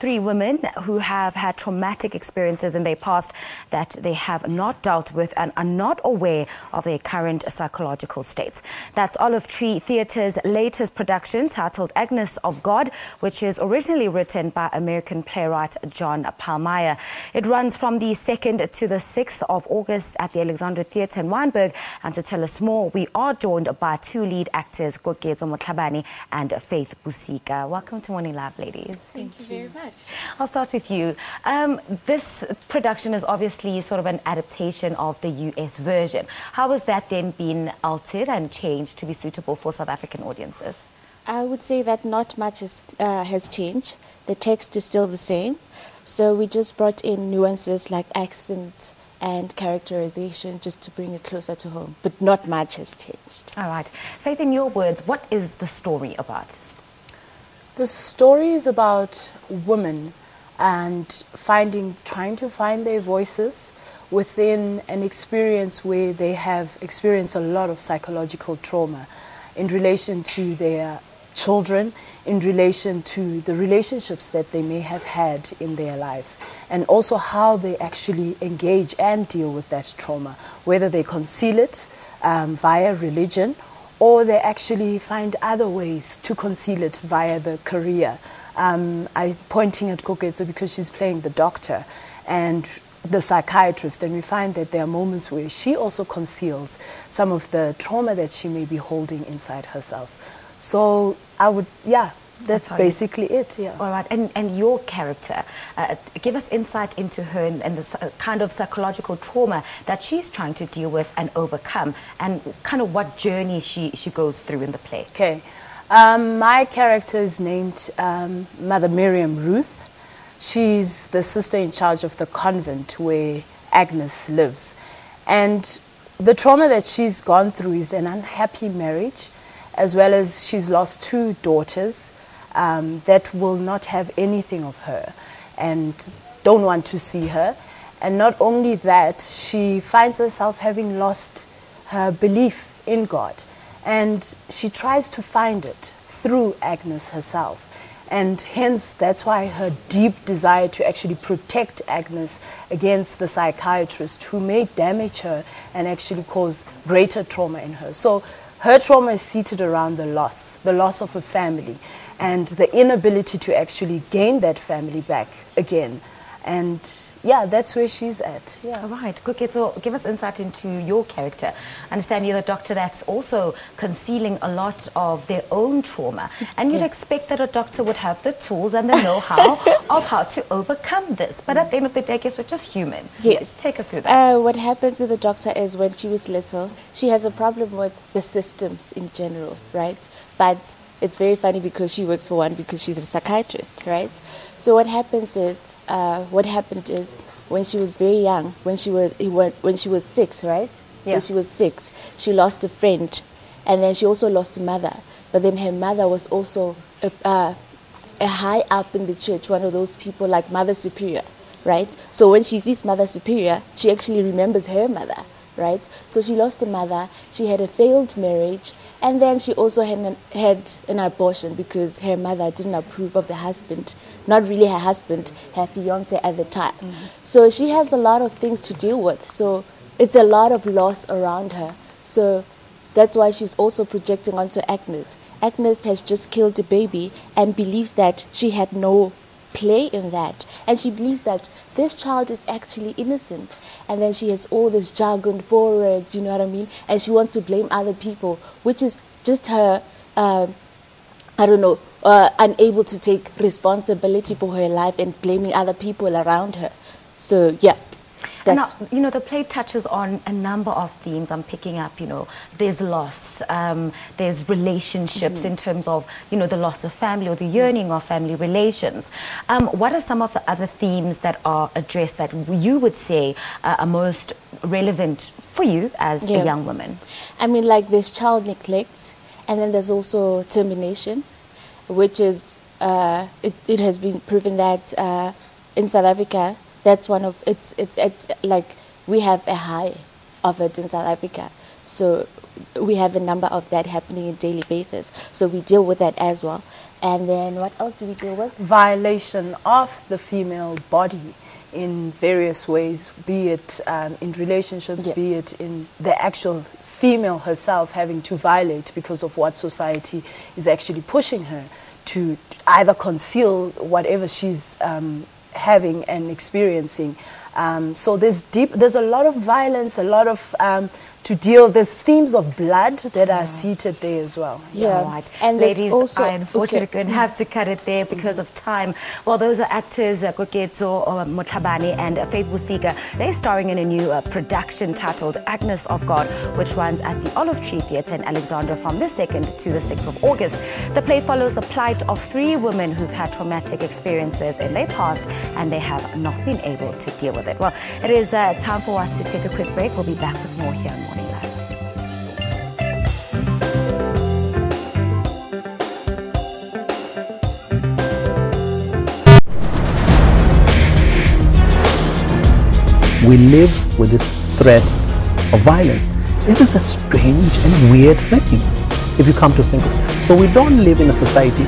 three women who have had traumatic experiences in their past that they have not dealt with and are not aware of their current psychological states. That's Olive Tree Theatre's latest production titled Agnes of God, which is originally written by American playwright John Pielmeier. It runs from the 2nd to the 6th of August at the Alexandra Theatre in Wynberg. And to tell us more, we are joined by two lead actors, Koketso Motlhabane and Faith Busika. Welcome to Morning Live, ladies. Thank you very much. I'll start with you. This production is obviously sort of an adaptation of the US version. How has that then been altered and changed to be suitable for South African audiences? I would say that not much has changed. The text is still the same. So we just brought in nuances like accents and characterization just to bring it closer to home. But not much has changed. All right. Faith, in your words, what is the story about? The story is about women and trying to find their voices within an experience where they have experienced a lot of psychological trauma in relation to their children, in relation to the relationships that they may have had in their lives, and also how they actually engage and deal with that trauma, whether they conceal it via religion, or they actually find other ways to conceal it via the career. I'm pointing at Koketso because she's playing the doctor and the psychiatrist, and we find that there are moments where she also conceals some of the trauma that she may be holding inside herself. So that's basically it. Yeah. All right, and your character, give us insight into her and the kind of psychological trauma that she's trying to deal with and overcome, and kind of what journey she goes through in the play. Okay, my character is named Mother Miriam Ruth. She's the sister in charge of the convent where Agnes lives, and the trauma that she's gone through is an unhappy marriage, as well as she's lost two daughters that will not have anything of her and don't want to see her. And not only that, she finds herself having lost her belief in God, and she tries to find it through Agnes herself. And hence, that's why her deep desire to actually protect Agnes against the psychiatrist who may damage her and actually cause greater trauma in her. So her trauma is seated around the loss of a family, and the inability to actually gain that family back again. And yeah, that's where she's at. Yeah. All right, Koketso, give us insight into your character. I understand you're the doctor that's also concealing a lot of their own trauma, and you'd expect that a doctor would have the tools and the know-how of how to overcome this. But at the end of the day, I guess we're just human. Yes. Take us through that. What happens to the doctor is when she was little, she has a problem with the systems in general, right? But it's very funny because she works for one because she's a psychiatrist, right? So what happened is when she was very young, when she was 6, right? Yeah. When she was 6, she lost a friend, and then she also lost a mother. But then her mother was also a high up in the church, one of those people like Mother Superior, right? So when she sees Mother Superior, she actually remembers her mother, right? So she lost a mother, she had a failed marriage, and then she also had an abortion because her mother didn't approve of the husband, not really her husband, her fiancé at the time. So she has a lot of things to deal with. So it's a lot of loss around her. So that's why she's also projecting onto Agnes. Agnes has just killed a baby and believes that she had no play in that, and she believes that this child is actually innocent, and then she has all this jargon, words, you know what I mean, and she wants to blame other people, which is just her unable to take responsibility for her life and blaming other people around her. So yeah. Now, the play touches on a number of themes I'm picking up. There's loss, there's relationships in terms of, the loss of family or the yearning of family relations. What are some of the other themes that are addressed that you would say are most relevant for you as a young woman? I mean, like there's child neglect, and then there's also termination, which is, it has been proven that in South Africa, that's one of it's like we have a high of it in South Africa. So we have a number of that happening on a daily basis. So we deal with that as well. And then what else do we deal with? Violation of the female body in various ways, be it in relationships, be it in the actual female herself having to violate because of what society is actually pushing her to either conceal whatever she's having and experiencing. So there's a lot of violence, a lot of to deal with themes of blood that are seated there as well. Yeah, right. And ladies, also, I unfortunately going to have to cut it there because of time. Well, those are actors Koketso, Motlhabane and Faith Busika. They're starring in a new production titled Agnes of God, which runs at the Olive Tree Theatre in Alexandra from the 2nd to the 6th of August. The play follows the plight of 3 women who've had traumatic experiences in their past and they have not been able to deal with it. Well, it is time for us to take a quick break. We'll be back with more here on Morning Live. We live with this threat of violence. This is a strange and weird thing, if you come to think of it. So we don't live in a society